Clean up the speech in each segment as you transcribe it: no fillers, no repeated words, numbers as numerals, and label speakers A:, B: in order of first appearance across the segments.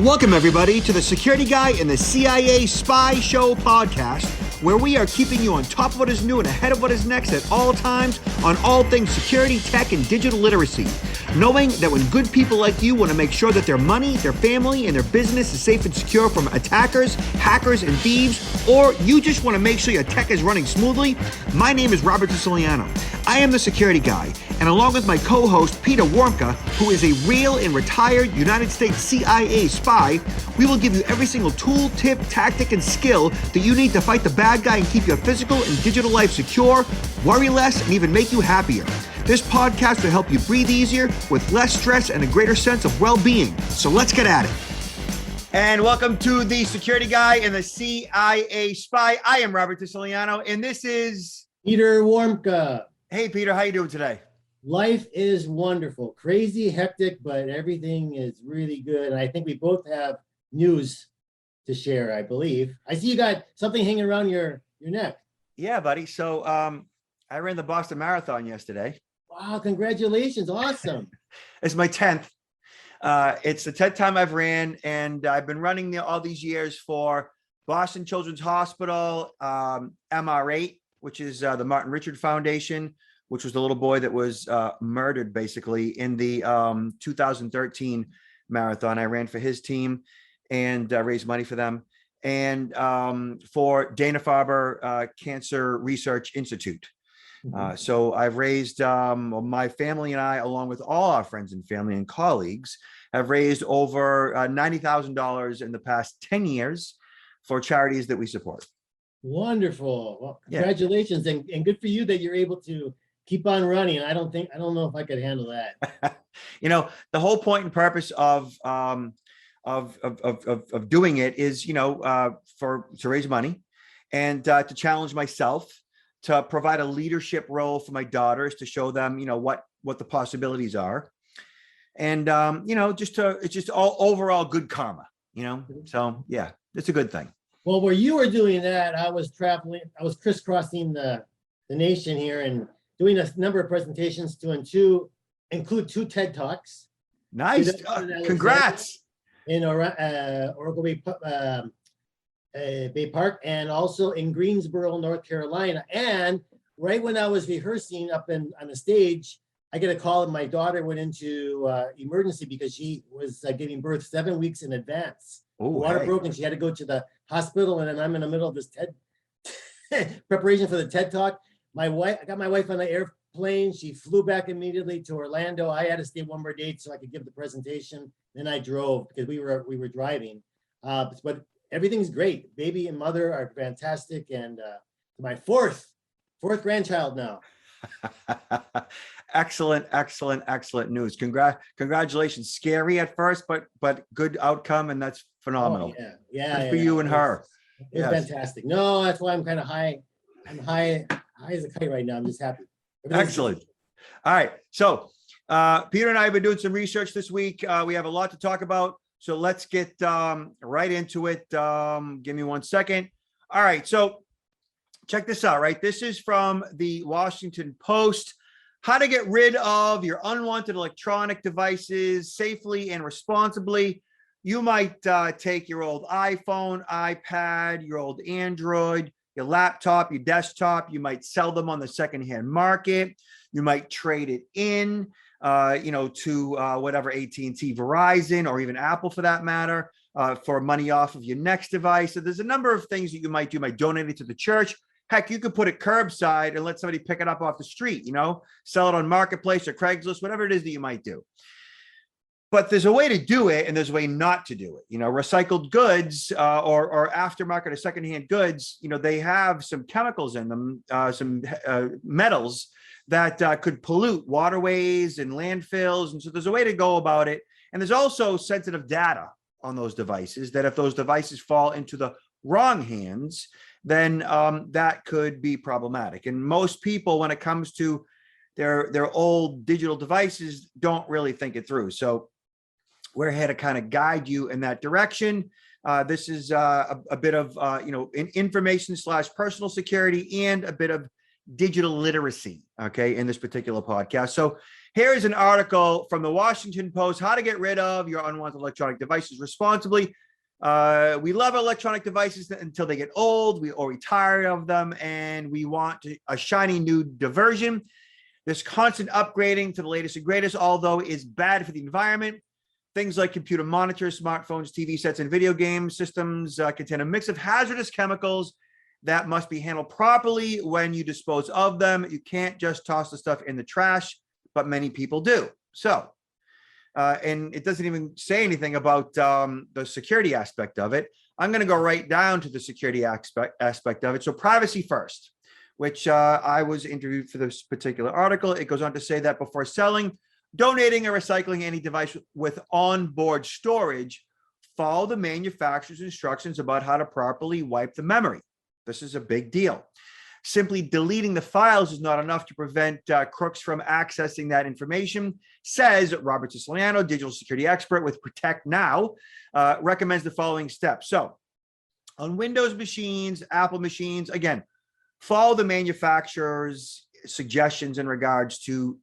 A: Welcome, everybody, to the Security Guy and the CIA Spy Show podcast, where we are keeping you on top of what is new and ahead of what is next at all times on all things security, tech, and digital literacy. Knowing that when good people like you want to make sure that their money, their family, and their business is safe and secure from attackers, hackers, and thieves, or you just want to make sure your tech is running smoothly, my name is Robert Siciliano. I am the Security Guy, and along with my co-host Peter Warmka, who is a real and retired United States CIA spy, we will give you every single tool, tip, tactic, and skill that you need to fight the bad guy and keep your physical and digital life secure, worry less, and even make you happier. This podcast will help you breathe easier with less stress and a greater sense of well-being. So let's get at it. And welcome to the Security Guy and the CIA Spy. I am Robert Siciliano, and this is
B: Peter Warmka.
A: Hey, Peter, how you doing today?
B: Life is wonderful, crazy, hectic, but everything is really good. And I think we both have news to share, I believe. I see you got something hanging around your neck.
A: Yeah, buddy. So I ran the Boston Marathon yesterday.
B: Wow, congratulations. Awesome.
A: It's my 10th. It's the 10th time I've ran, and I've been running all these years for Boston Children's Hospital, MR8, which is the Martin Richard Foundation, which was the little boy that was murdered basically in the 2013 marathon. I ran for his team and raised money for them. And for Dana-Farber Cancer Research Institute. So I've raised, my family and I, along with all our friends and family and colleagues, have raised over $90,000 in the past 10 years for charities that we support. Wonderful.
B: Well, congratulations, and good for you that you're able to keep on running. I don't know if I could handle that.
A: You know, the whole point and purpose of doing it is, to raise money and to challenge myself, to provide a leadership role for my daughters, to show them, what the possibilities are. And, it's just all overall good karma, so yeah, it's a good thing.
B: Well, where you were doing that, I was crisscrossing the nation here and doing a number of presentations to include two TED Talks.
A: Nice. Congrats.
B: In Oracle Bay Park, and also in Greensboro, North Carolina. And right when I was rehearsing up on the stage, I get a call and my daughter went into emergency because she was giving birth 7 weeks in advance.
A: Oh,
B: water broke and she had to go to the hospital. And then I'm in the middle of this TED preparation for the TED Talk. I got my wife on the airplane. She flew back immediately to Orlando. I had to stay one more date so I could give the presentation. Then I drove because we were driving. But everything's great. Baby and mother are fantastic, and my fourth grandchild now.
A: Excellent news. Congratulations. Scary at first, but good outcome, and that's phenomenal.
B: Oh, yeah.
A: Good for you and her.
B: It's fantastic. No, that's why I'm kind of high. I'm high as a kite right now. I'm just happy.
A: Excellent. All right. So Peter and I have been doing some research this week. We have a lot to talk about. So let's get right into it. Give me 1 second. All right. So check this out, right? This is from the Washington Post. How to get rid of your unwanted electronic devices safely and responsibly. You might take your old iPhone, iPad, your old Android, your laptop, your desktop. You might sell them on the secondhand market. You might trade it in, to whatever AT&T, Verizon, or even Apple for that matter, for money off of your next device. So there's a number of things that you might do. You might donate it to the church. Heck, you could put it curbside and let somebody pick it up off the street, sell it on Marketplace or Craigslist, whatever it is that you might do. But there's a way to do it and there's a way not to do it. Recycled goods or aftermarket or secondhand goods, they have some chemicals in them, some metals that could pollute waterways and landfills. And so there's a way to go about it. And there's also sensitive data on those devices that if those devices fall into the wrong hands, then that could be problematic. And most people, when it comes to their old digital devices, don't really think it through. So we're here to kind of guide you in that direction. This is a bit of, information / personal security and a bit of digital literacy, okay, in this particular podcast. So Here is an article from the Washington Post, how to get rid of your unwanted electronic devices responsibly. We love electronic devices until they get old, or we tire of them, and we want a shiny new diversion. This constant upgrading to the latest and greatest, although is bad for the environment. Things like computer monitors, smartphones, TV sets, and video game systems contain a mix of hazardous chemicals that must be handled properly when you dispose of them. You can't just toss the stuff in the trash, but many people do. So, and it doesn't even say anything about the security aspect of it. I'm going to go right down to the security aspect of it. So privacy first, which I was interviewed for this particular article. It goes on to say that before selling, donating, or recycling any device with onboard storage, follow the manufacturer's instructions about how to properly wipe the memory. This is a big deal. Simply deleting the files is not enough to prevent crooks from accessing that information, says Robert Siciliano, digital security expert with Protect Now, recommends the following steps. So on Windows machines, Apple machines, again, follow the manufacturer's suggestions in regards to,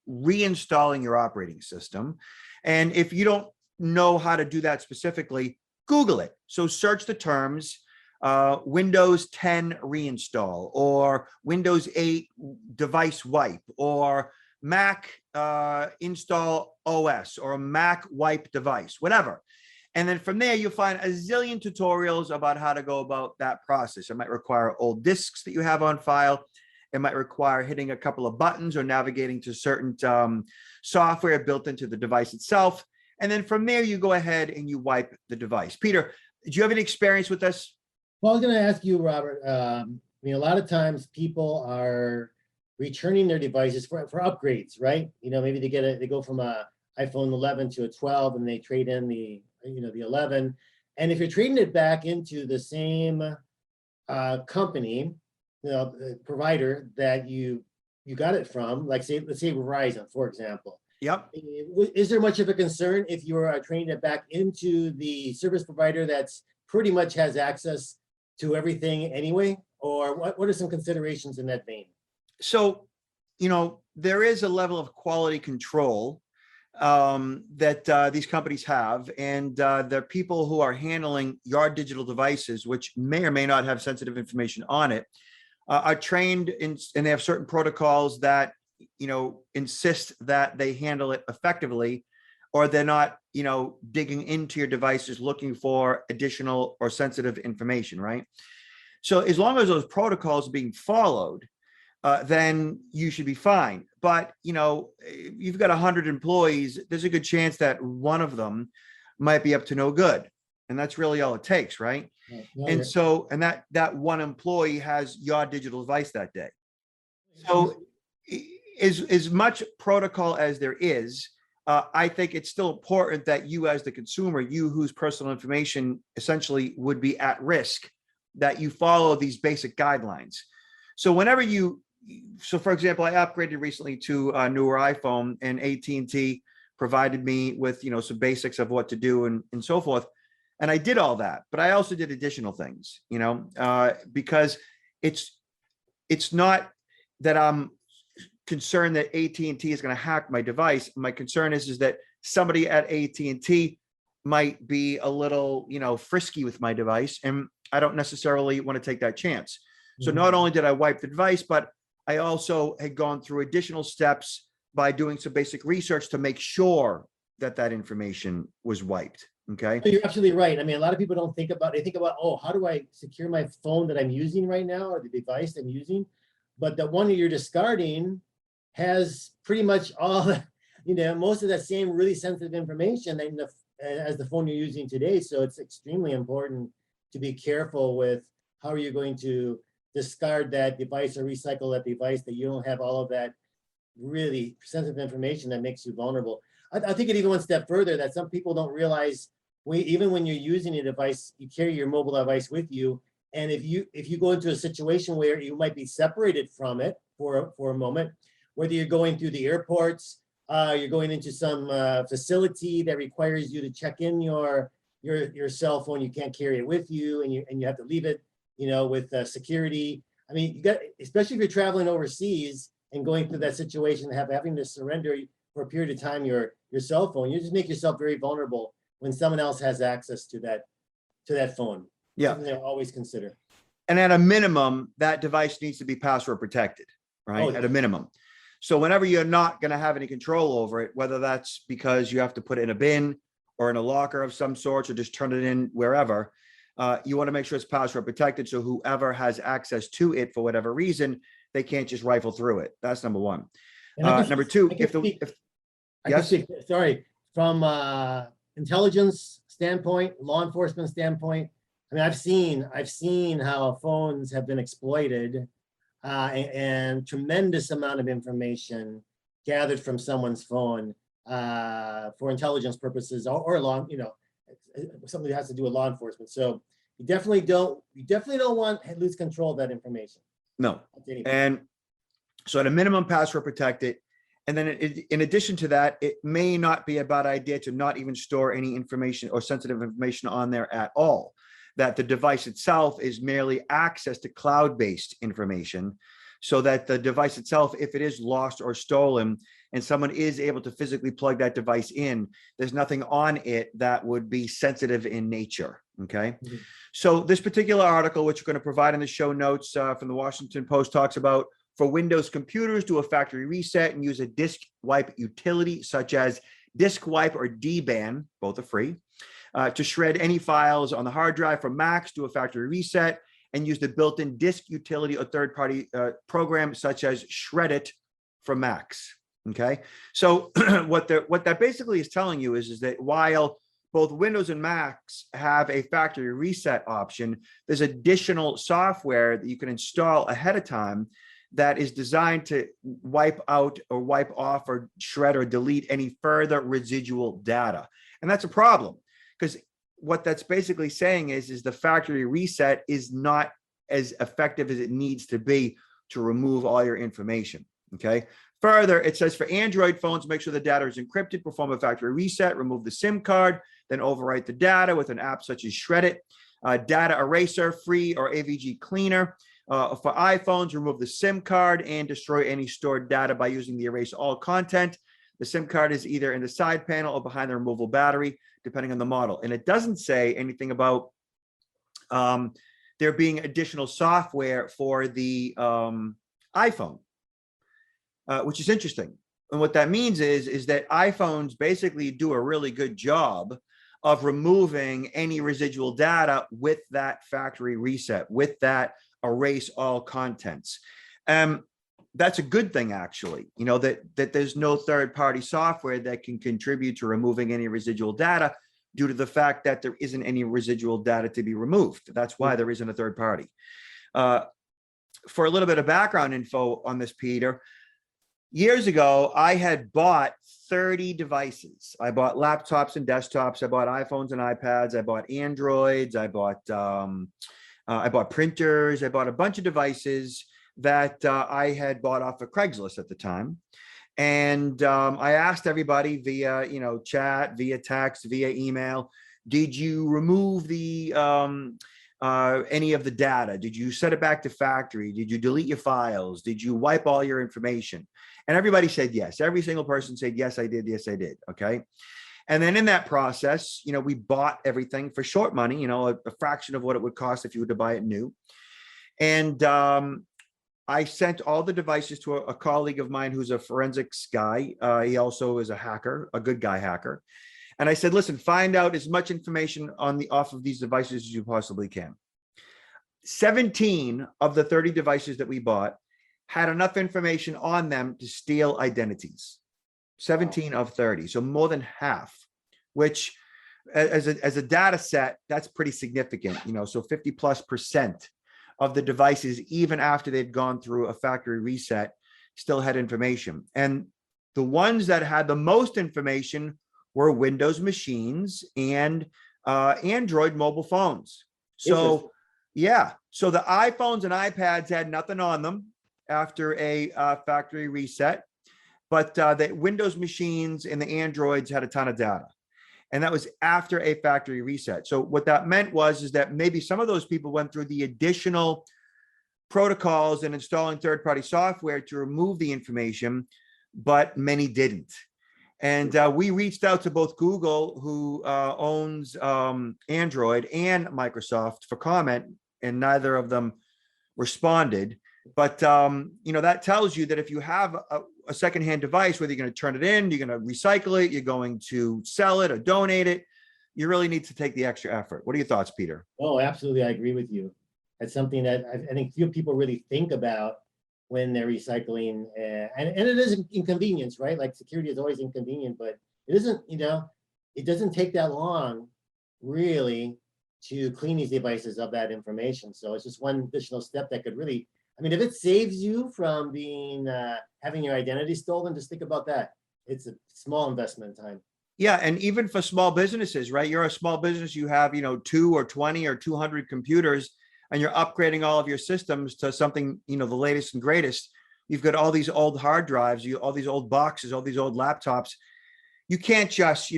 A: reinstalling your operating system. And if you don't know how to do that specifically, Google it. So search the terms, Windows 10 reinstall, or Windows 8 device wipe, or Mac install OS, or a Mac wipe device, whatever. And then from there, you'll find a zillion tutorials about how to go about that process. It might require old disks that you have on file. It might require hitting a couple of buttons or navigating to certain software built into the device itself. And then from there, you go ahead and you wipe the device. Peter, do you have any experience with this?
B: Well, I was going to ask you, Robert. A lot of times people are returning their devices for upgrades, right? Maybe they go from a iPhone 11 to a 12, and they trade in the 11. And if you're trading it back into the same company, provider that you got it from, let's say Verizon, for example.
A: Yep.
B: Is there much of a concern if you are trading it back into the service provider that's pretty much has access to everything anyway? Or what are some considerations in that vein?
A: So, there is a level of quality control that these companies have, and the people who are handling your digital devices, which may or may not have sensitive information on it, are trained in, and they have certain protocols that insist that they handle it effectively, or they're not digging into your devices looking for additional or sensitive information, right? So as long as those protocols are being followed, then you should be fine. But you've got 100 employees, there's a good chance that one of them might be up to no good, and that's really all it takes, right? And so, and that one employee has your digital device that day. So as much protocol as there is, I think it's still important that you, as the consumer, you whose personal information essentially would be at risk, that you follow these basic guidelines. So whenever for example, I upgraded recently to a newer iPhone, and AT&T provided me with, some basics of what to do and so forth. And I did all that, but I also did additional things, because it's not that I'm concerned that AT&T is going to hack my device. My concern is that somebody at AT&T might be a little, frisky with my device, and I don't necessarily want to take that chance. So not only did I wipe the device, but I also had gone through additional steps by doing some basic research to make sure that information was wiped. Okay.
B: You're absolutely right. A lot of people don't think about, they think about, oh, how do I secure my phone that I'm using right now, or the device I'm using? But the one that you're discarding has pretty much all, most of that same really sensitive information as the phone you're using today. So it's extremely important to be careful with how you're going to discard that device or recycle that device, that you don't have all of that really sensitive information that makes you vulnerable. I think it even one step further, that some people don't realize, even when you're using a device, you carry your mobile device with you. And if you go into a situation where you might be separated from it for a moment, whether you're going through the airports, you're going into some facility that requires you to check in your cell phone, you can't carry it with you, and you have to leave it, with security. You got, especially if you're traveling overseas and going through that situation, having to surrender for a period of time your cell phone, you just make yourself very vulnerable when someone else has access to that phone.
A: Yeah.
B: Something they'll always consider.
A: And at a minimum, that device needs to be password protected, right?
B: Oh,
A: At
B: yeah.
A: a minimum. So whenever you're not going to have any control over it, whether that's because you have to put it in a bin or in a locker of some sort, or just turn it in wherever, you want to make sure it's password protected. So whoever has access to it for whatever reason, they can't just rifle through it. That's number one. Number two,
B: from intelligence standpoint, law enforcement standpoint, I mean, I've seen how phones have been exploited, and tremendous amount of information gathered from someone's phone for intelligence purposes or something that has to do with law enforcement. So you definitely don't want to lose control of that information.
A: No. And so at a minimum, password protect it. And then in addition to that, it may not be a bad idea to not even store any information or sensitive information on there at all. That the device itself is merely access to cloud-based information, so that the device itself, if it is lost or stolen and someone is able to physically plug that device in, there's nothing on it that would be sensitive in nature. Okay. Mm-hmm. So this particular article, which we're going to provide in the show notes from the Washington Post, talks about for Windows computers, do a factory reset and use a disk wipe utility such as Disk Wipe or DBAN, both are free. To shred any files on the hard drive. For Macs, do a factory reset and use the built-in disk utility or third-party program such as Shred-it for Macs. Okay, so what that basically is telling you is that while both Windows and Macs have a factory reset option, there's additional software that you can install ahead of time that is designed to wipe out or wipe off or shred or delete any further residual data. And that's a problem. Because what that's basically saying is the factory reset is not as effective as it needs to be to remove all your information. Okay. Further, it says for Android phones, make sure the data is encrypted, perform a factory reset, remove the SIM card, then overwrite the data with an app such as Shred-it, Data Eraser, Free or AVG Cleaner. For iPhones, remove the SIM card and destroy any stored data by using the Erase All content. The SIM card is either in the side panel or behind the removable battery, depending on the model. And it doesn't say anything about there being additional software for the iPhone, which is interesting. And what that means is that iPhones basically do a really good job of removing any residual data with that factory reset, with that erase all contents. That's a good thing, actually, that there's no third-party software that can contribute to removing any residual data due to the fact that there isn't any residual data to be removed. That's why there isn't a third party. For a little bit of background info on this, Peter, years ago, I had bought 30 devices. I bought laptops and desktops. I bought iPhones and iPads. I bought Androids. I bought printers. I bought a bunch of devices that I had bought off of Craigslist at the time. And I asked everybody via, chat, via text, via email, did you remove the any of the data? Did you set it back to factory? Did you delete your files? Did you wipe all your information? And everybody said yes. Every single person said, yes, I did. Yes, I did. Okay. And then in that process, we bought everything for short money, a fraction of what it would cost if you were to buy it new. And I sent all the devices to a colleague of mine who's a forensics guy. He also is a hacker, a good guy hacker. And I said, listen, find out as much information off of these devices as you possibly can. 17 of the 30 devices that we bought had enough information on them to steal identities. 17 of 30, so more than half, which as a data set, that's pretty significant, so 50+% of the devices, even after they'd gone through a factory reset, still had information. And the ones that had the most information were Windows machines and Android mobile phones. So yeah, so the iPhones and iPads had nothing on them after a factory reset, but the Windows machines and the Androids had a ton of data. And that was after a factory reset. So what that meant is that maybe some of those people went through the additional protocols and installing third-party software to remove the information, but many didn't. And we reached out to both Google, who owns Android, and Microsoft for comment, and neither of them responded. But that tells you that if you have a secondhand device, whether you're going to turn it in, you're going to recycle it, you're going to sell it or donate it, you really need to take the extra effort. What are your thoughts, Peter?
B: Oh, absolutely. I agree with you. That's something that I think few people really think about when they're recycling. And it is an inconvenience, right? Like security is always inconvenient, but it isn't, it doesn't take that long really to clean these devices of that information. So it's just one additional step that could really, I mean, if it saves you from being, having your identity stolen, just think about that. It's a small investment in time.
A: Yeah, and even for small businesses, right? You're a small business, you have, 2 or 20 or 200 computers, and you're upgrading all of your systems to something, the latest and greatest. You've got all these old hard drives, all these old boxes, all these old laptops. You can't just,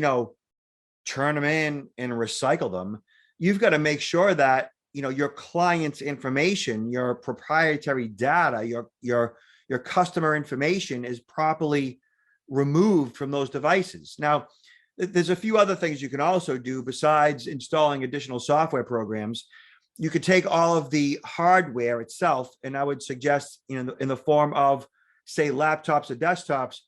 A: turn them in and recycle them. You've got to make sure that, your client's information, your proprietary data, your customer information is properly removed from those devices. Now, there's a few other things you can also do besides installing additional software programs. You could take all of the hardware itself, and I would suggest in the form of, say, laptops or desktops,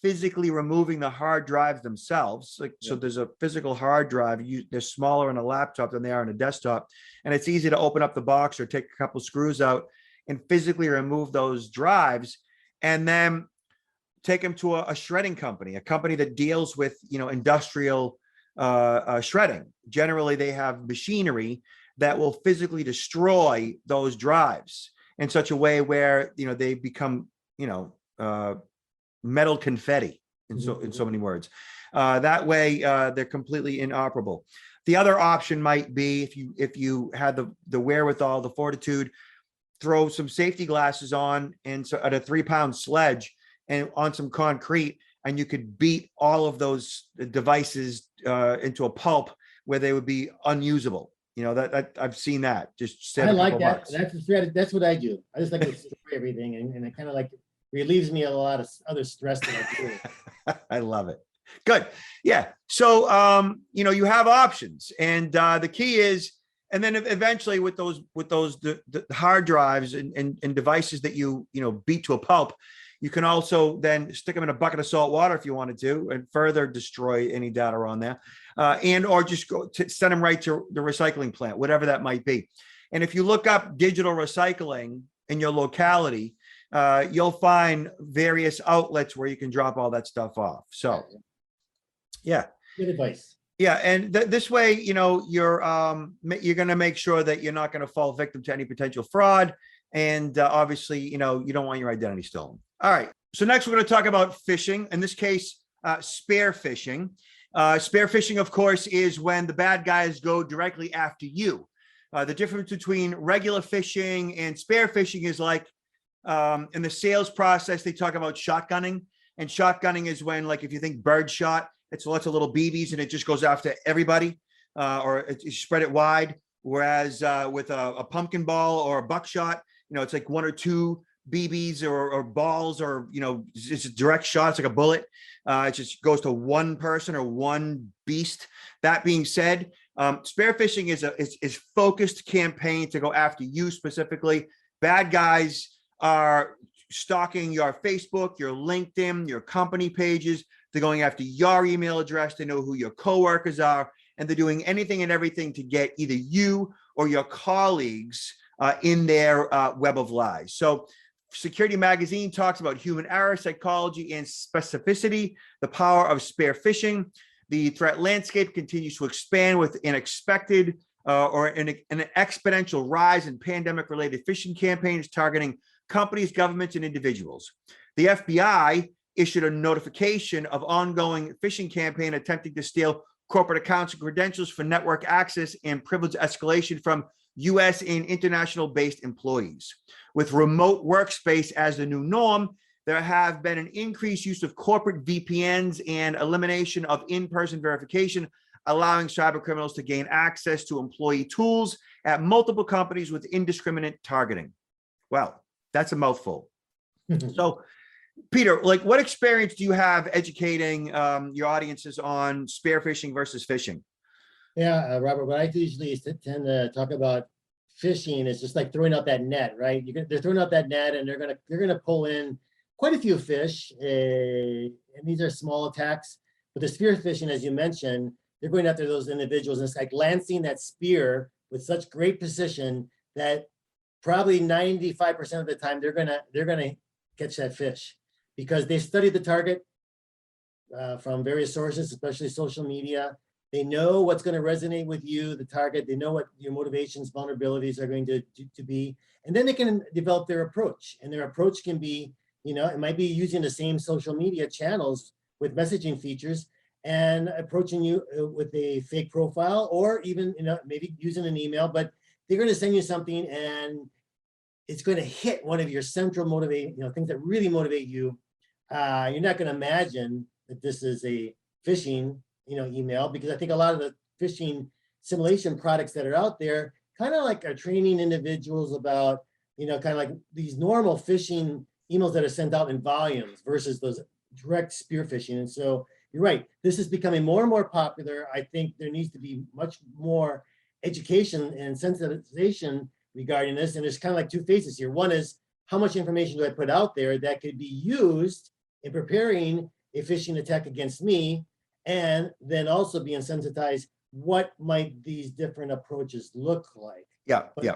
A: physically removing the hard drives themselves. So there's a physical hard drive. They're smaller in a laptop than they are in a desktop, and it's easy to open up the box or take a couple screws out and physically remove those drives, and then take them to a shredding company, a company that deals with industrial shredding. Generally, they have machinery that will physically destroy those drives in such a way where they become metal confetti in so many words. That way they're completely inoperable. The other option might be, if you had the wherewithal, the fortitude, throw some safety glasses on and at a 3-pound sledge and on some concrete, and you could beat all of those devices into a pulp where they would be unusable. That I've seen that. Just
B: I like that. That's what I do. I just like to destroy everything, and it kind of like relieves me of a lot of other stress that I do.
A: I love it. Good. Yeah. So you have options, and the key is, and then eventually with those the hard drives and devices that you beat to a pulp, you can also then stick them in a bucket of salt water if you wanted to, and further destroy any data on there, and or just go to send them right to the recycling plant, whatever that might be. And if you look up digital recycling in your locality, you'll find various outlets where you can drop all that stuff off. So, yeah,
B: good advice.
A: Yeah, and this way, you're going to make sure that you're not going to fall victim to any potential fraud. And obviously, you don't want your identity stolen. All right. So next, we're going to talk about phishing. In this case, spear phishing. Spear phishing, of course, is when the bad guys go directly after you. The difference between regular phishing and spear phishing is like in the sales process, they talk about shotgunning. And shotgunning is when, like, if you think bird shot, it's lots of little BBs and it just goes after everybody, or you spread it wide. Whereas with a pumpkin ball or a buckshot, it's like 1 or 2 BBs or balls, or it's a direct shot. It's like a bullet. It just goes to one person or one beast. That being said, spear phishing is focused campaign to go after you specifically. Bad guys are stalking your Facebook, your LinkedIn, your company pages. They're going after your email address. They know who your coworkers are, and they're doing anything and everything to get either you or your colleagues in their web of lies. So Security Magazine talks about human error, psychology, and specificity, the power of spear phishing. The threat landscape continues to expand with an expected or an exponential rise in pandemic-related phishing campaigns targeting companies, governments, and individuals. The FBI issued a notification of ongoing phishing campaign attempting to steal corporate accounts and credentials for network access and privilege escalation from U.S. and international-based employees. With remote workspace as the new norm, there have been an increased use of corporate VPNs and elimination of in-person verification, allowing cyber criminals to gain access to employee tools at multiple companies with indiscriminate targeting. Wow, that's a mouthful. So, Peter, like, what experience do you have educating your audiences on spearfishing versus phishing?
B: Yeah, Robert, what I usually tend to talk about fishing is just like throwing out that net, right? They're throwing out that net and they're gonna pull in quite a few fish, and these are small attacks. But the spear fishing, as you mentioned, they're going after those individuals, and it's like lancing that spear with such great precision that probably 95% of the time they're gonna catch that fish because they've studied the target from various sources, especially social media. They know what's going to resonate with you, the target. They know what your motivations, vulnerabilities are going to be. And then they can develop their approach. And their approach can be, it might be using the same social media channels with messaging features and approaching you with a fake profile, or even, maybe using an email, but they're going to send you something and it's going to hit one of your central motivating, things that really motivate you. You're not going to imagine that this is a phishing email, because I think a lot of the phishing simulation products that are out there kind of like are training individuals about, kind of like these normal phishing emails that are sent out in volumes versus those direct spear phishing. And so you're right, this is becoming more and more popular. I think there needs to be much more education and sensitization regarding this. And there's kind of like two phases here. One is, how much information do I put out there that could be used in preparing a phishing attack against me? And then also being sensitized, what might these different approaches look like?
A: Yeah,
B: But
A: yeah.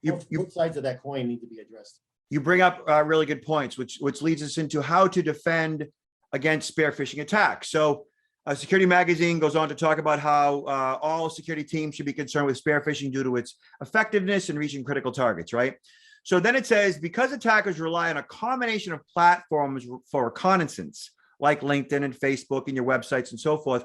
B: both sides of that coin need to be addressed.
A: You bring up really good points, which leads us into how to defend against spear phishing attacks. So, Security Magazine goes on to talk about how all security teams should be concerned with spear phishing due to its effectiveness in reaching critical targets, right? So then it says, because attackers rely on a combination of platforms for reconnaissance, like LinkedIn and Facebook and your websites and so forth,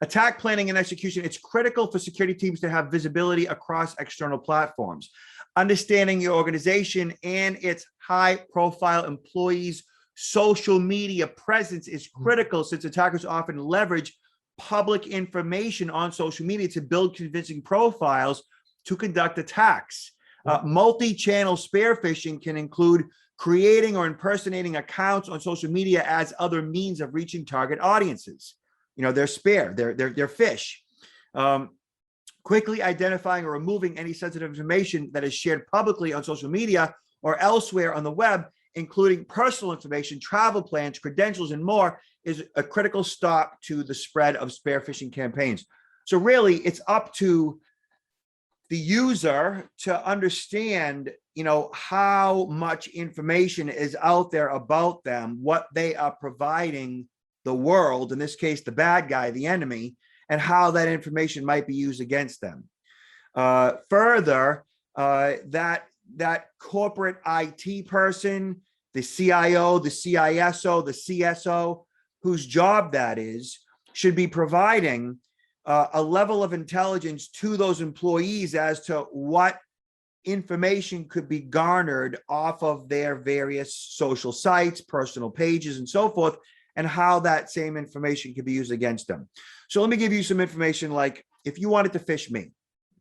A: attack planning and execution, it's critical for security teams to have visibility across external platforms. Understanding your organization and its high-profile employees' social media presence is critical, since attackers often leverage public information on social media to build convincing profiles to conduct attacks. Multi-channel spear phishing can include creating or impersonating accounts on social media as other means of reaching target audiences. They're spear, they're fish. Quickly identifying or removing any sensitive information that is shared publicly on social media or elsewhere on the web, including personal information, travel plans, credentials, and more, is a critical stop to the spread of spear phishing campaigns. So really, it's up to the user to understand, how much information is out there about them, what they are providing the world, in this case, the bad guy, the enemy, and how that information might be used against them. Further, that corporate IT person, the CIO, the CISO, the CSO, whose job that is, should be providing a level of intelligence to those employees as to what information could be garnered off of their various social sites, personal pages, and so forth, and how that same information could be used against them. So let me give you some information. Like, if you wanted to fish me,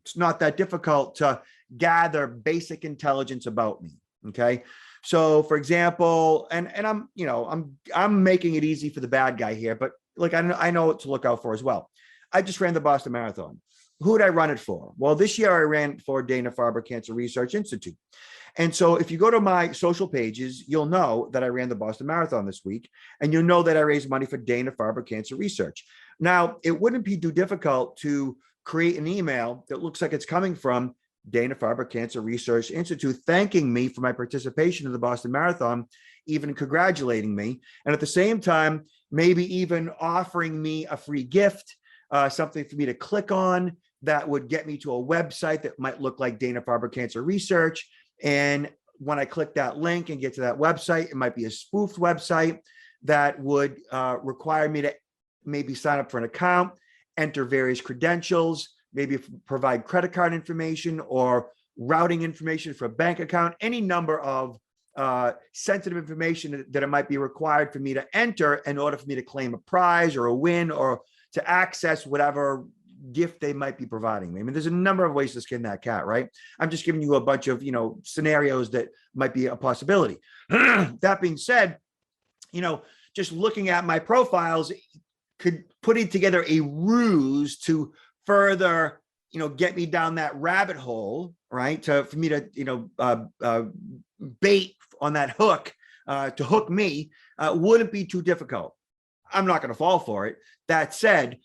A: it's not that difficult to gather basic intelligence about me. Okay. So for example, and I'm making it easy for the bad guy here, but like, I know what to look out for as well. I just ran the Boston Marathon. Who did I run it for? Well, this year I ran it for Dana-Farber Cancer Research Institute. And so if you go to my social pages, you'll know that I ran the Boston Marathon this week, and you'll know that I raised money for Dana-Farber Cancer Research. Now, it wouldn't be too difficult to create an email that looks like it's coming from Dana-Farber Cancer Research Institute, thanking me for my participation in the Boston Marathon, even congratulating me. And at the same time, maybe even offering me a free gift, something for me to click on that would get me to a website that might look like Dana-Farber Cancer Research. And when I click that link and get to that website, it might be a spoofed website that would require me to maybe sign up for an account, enter various credentials, maybe provide credit card information or routing information for a bank account, any number of sensitive information that it might be required for me to enter in order for me to claim a prize or a win or to access whatever gift they might be providing me. I mean, there's a number of ways to skin that cat, right? I'm just giving you a bunch of, scenarios that might be a possibility. That being said, just looking at my profiles could putting together a ruse to further, get me down that rabbit hole, right? For me to, bait on that hook, to hook me, wouldn't be too difficult. I'm not going to fall for it. That said,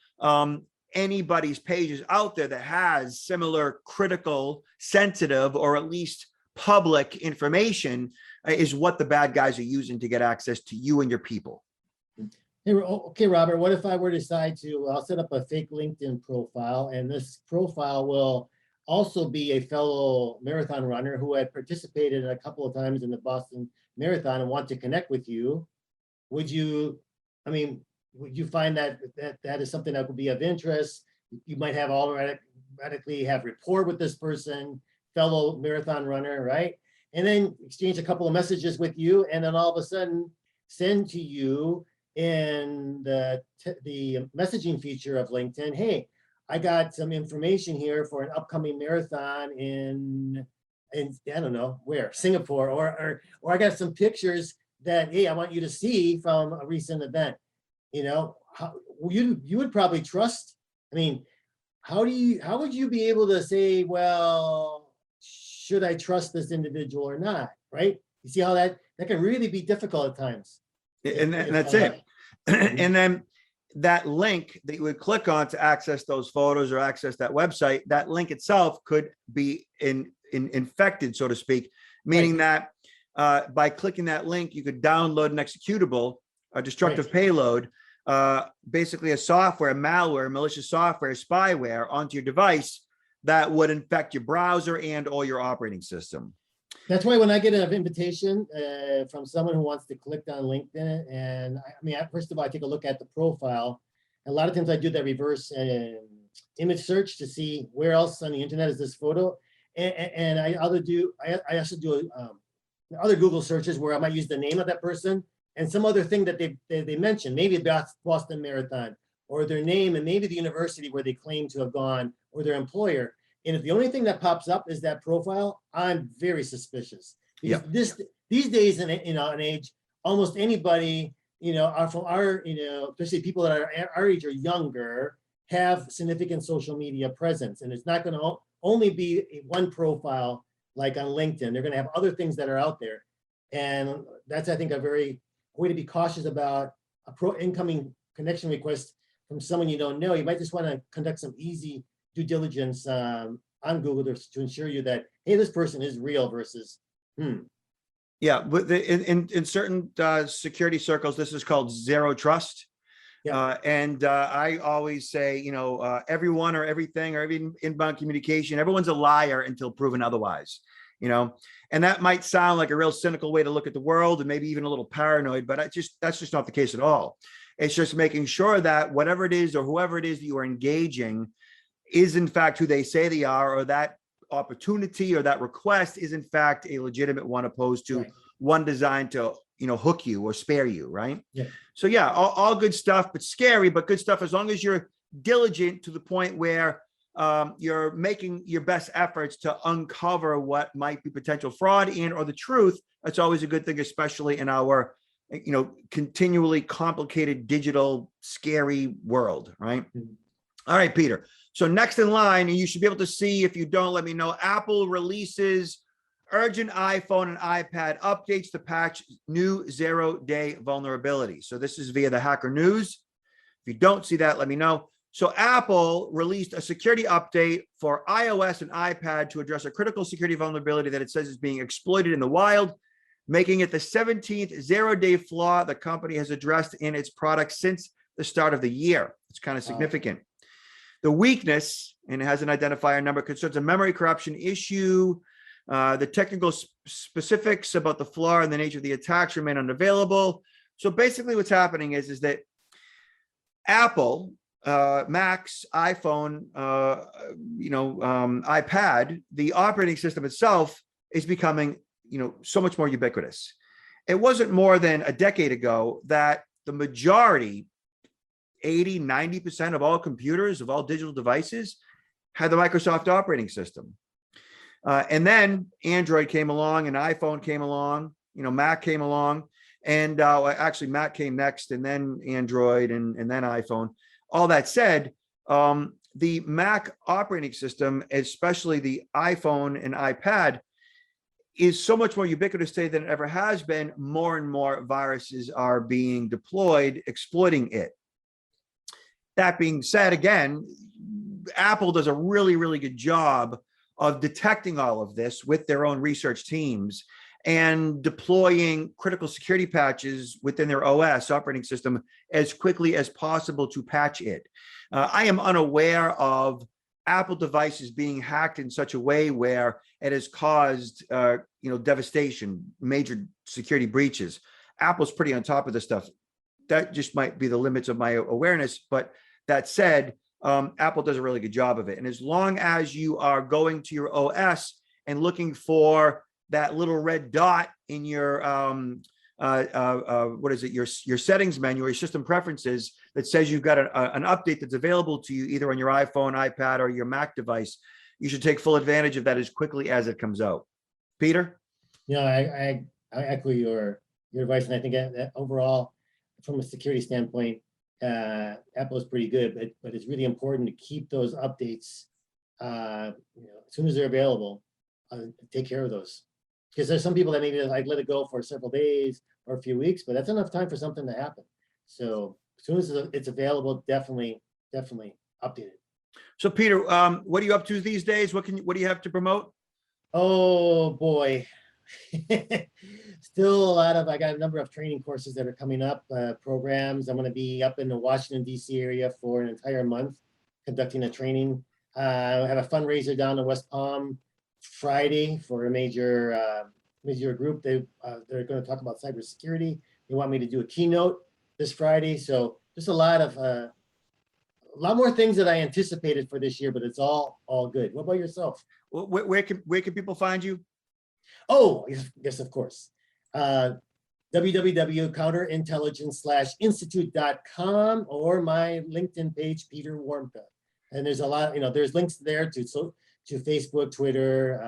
A: anybody's pages out there that has similar critical, sensitive, or at least public information is what the bad guys are using to get access to you and your people.
B: Hey, okay, Robert, what if I were to decide I'll set up a fake LinkedIn profile, and this profile will also be a fellow marathon runner who had participated a couple of times in the Boston Marathon and want to connect with you. Would you find that is something that would be of interest? You might have automatically have rapport with this person, fellow marathon runner, right? And then exchange a couple of messages with you, and then all of a sudden send to you in the messaging feature of LinkedIn, hey, I got some information here for an upcoming marathon in I don't know where, Singapore, or I got some pictures that, hey, I want you to see from a recent event. You would probably trust. I mean, how would you be able to say, well, should I trust this individual or not? Right? You see how that can really be difficult at times.
A: And that's it. And then that link that you would click on to access those photos or access that website, that link itself could be infected, so to speak, meaning that by clicking that link, you could download an executable, a destructive payload, basically a malware, malicious software, spyware onto your device that would infect your browser and or your operating system.
B: That's why when I get an invitation from someone who wants to click on LinkedIn, and first of all, I take a look at the profile. A lot of times I do that reverse image search to see where else on the internet is this photo. And I also do other Google searches where I might use the name of that person and some other thing that they mentioned, maybe the Boston Marathon, or their name, and maybe the university where they claim to have gone, or their employer. And if the only thing that pops up is that profile, I'm very suspicious. Because these days in an age, almost anybody, are from our, especially people that are our age or younger, have significant social media presence. And it's not going to only be one profile like on LinkedIn. They're going to have other things that are out there. And that's, I think, a way to be cautious about incoming connection request from someone you don't know. You might just want to conduct some easy due diligence on Google to ensure you that, hey, this person is real versus
A: Yeah, but in certain security circles, this is called zero trust. And I always say, everyone or everything or every inbound communication, everyone's a liar until proven otherwise, and that might sound like a real cynical way to look at the world and maybe even a little paranoid, but that's just not the case at all. It's just making sure that whatever it is or whoever it is that you are engaging is in fact who they say they are, or that opportunity or that request is in fact a legitimate one, opposed to one designed to hook you or spare you, right? So all good stuff, but scary, but good stuff as long as you're diligent to the point where you're making your best efforts to uncover what might be potential fraud and or the truth. That's always a good thing, especially in our continually complicated digital scary world, right? All right, Peter. So next in line, and you should be able to see, if you don't, let me know, Apple releases urgent iPhone and iPad updates to patch new 0-day vulnerability. So this is via the Hacker News. If you don't see that, let me know. So Apple released a security update for iOS and iPad to address a critical security vulnerability that it says is being exploited in the wild, making it the 17th 0-day flaw the company has addressed in its products since the start of the year. It's kind of significant. The weakness, and it has an identifier number, concerns a memory corruption issue. The technical specifics about the flaw and the nature of the attacks remain unavailable. So basically what's happening is that Apple, Macs, iPhone, iPad, the operating system itself is becoming, so much more ubiquitous. It wasn't more than a decade ago that the majority, 80, 90% of all computers, of all digital devices, had the Microsoft operating system. And then Android came along and iPhone came along, Mac came along, and actually Mac came next, and then Android, and then iPhone. All that said, the Mac operating system, especially the iPhone and iPad, is so much more ubiquitous today than it ever has been. More and more viruses are being deployed, exploiting it. That being said, again, Apple does a really, really good job of detecting all of this with their own research teams and deploying critical security patches within their OS operating system as quickly as possible to patch it. I am unaware of Apple devices being hacked in such a way where it has caused, devastation, major security breaches. Apple's pretty on top of this stuff. That just might be the limits of my awareness. But that said, Apple does a really good job of it. And as long as you are going to your OS and looking for that little red dot in your your settings menu or your system preferences that says you've got an update that's available to you either on your iPhone, iPad, or your Mac device, you should take full advantage of that as quickly as it comes out. Peter?
B: I echo your advice, and I think that overall, from a security standpoint, Apple is pretty good, but it's really important to keep those updates as soon as they're available. Take care of those, because there's some people that maybe like let it go for several days or a few weeks, but that's enough time for something to happen. So as soon as it's available, definitely update it.
A: So Peter, what are you up to these days? What do you have to promote?
B: Oh boy. Still I got a number of training courses that are coming up, programs. I'm going to be up in the Washington, D.C. area for an entire month conducting a training. I have a fundraiser down in West Palm Friday for a major group. They're going to talk about cybersecurity. They want me to do a keynote this Friday. So just a lot more things that I anticipated for this year, but it's all good. What about yourself?
A: Where can people find you?
B: Oh, yes, of course. www.counterintelligence/institute.com or my LinkedIn page, Peter Warmka. And there's a lot, there's links there to Facebook, Twitter,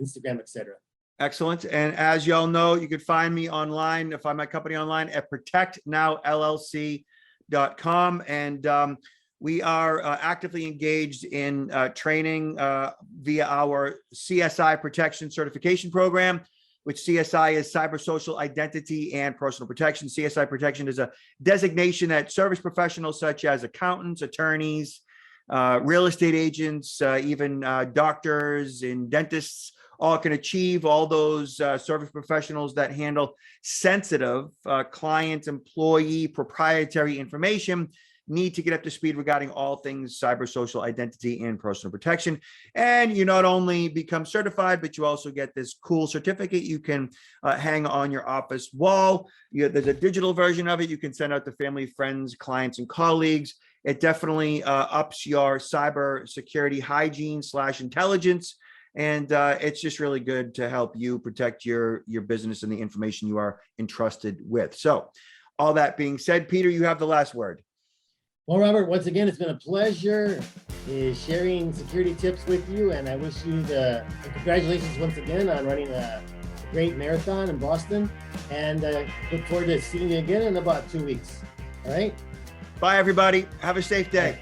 B: Instagram, etc.
A: Excellent. And as y'all know, you could find me online, find my company online at protectnowllc.com. And we are actively engaged in training via our CSI protection certification program, which CSI is Cyber Social Identity and Personal Protection. CSI protection is a designation that service professionals such as accountants, attorneys, real estate agents, even doctors and dentists all can achieve. All those service professionals that handle sensitive client, employee, proprietary information need to get up to speed regarding all things cyber social identity and personal protection. And you not only become certified, but you also get this cool certificate you can hang on your office wall. There's a digital version of it you can send out to family, friends, clients, and colleagues. It definitely ups your cyber security hygiene / intelligence. And it's just really good to help you protect your business and the information you are entrusted with. So all that being said, Peter, you have the last word.
B: Well, Robert, once again, it's been a pleasure sharing security tips with you. And I wish you congratulations once again on running a great marathon in Boston. And look forward to seeing you again in about 2 weeks. All right.
A: Bye, everybody. Have a safe day.